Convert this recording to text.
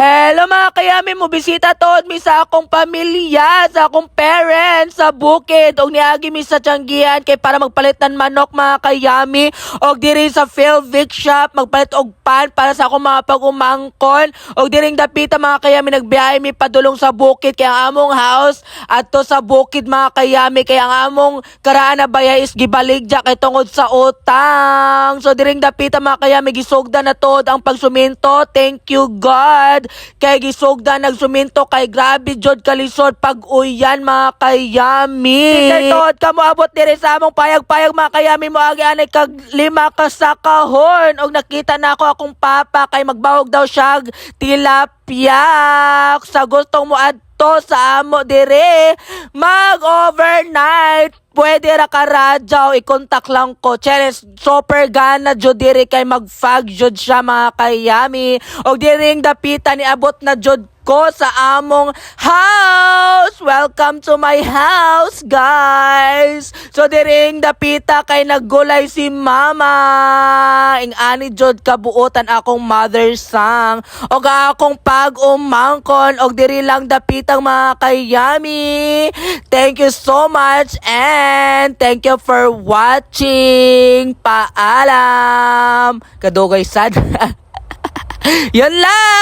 Hello mga kayami mo, bisita tod mi sa akong pamilya, sa akong parents, sa bukid. Og niagi mi sa Tianggihan kay para magpalitan manok mga kayami. Og diri sa Philvic shop, magpalit og pan para sa akong mga pag-umangkon. Og diring dapita mga kayami, nagbiyahe mi padulong sa bukid. Kaya ang among house, ato sa bukid mga kayami. Kaya ang among karaan na baya is gibaligya kay tungod sa utang. So diring dapita mga kayami, gisugda na tod ang pagsuminto. Thank you God. Kay gisugda nagsuminto kay grabe jud kalisod pag-uyan mga kayami. Kay tod kamo abot diri sa among payag-payag mga kayami, mo agi anay kag 5 ka sa kahon. Og nakita na ako akong papa kay magbawog daw siya tilapia. Sa gustong mo adto sa amo dire mag-overnight, pwede ra ka radyaw, i-contact lang ko. Cheres, super gana jud diri kay mag-fag jud siya mga kayami. Og diring dapita ni abot na jud ko sa among house. Welcome to my house, guys. So diring dapita kay naggulay si mama. Ing ani jud kabuotan akong mother sang. Og akong pag-umangkon og diri lang dapitang mga kayami. Thank you so much and thank you for watching. Paalam. Kadugay sad. Yan lang.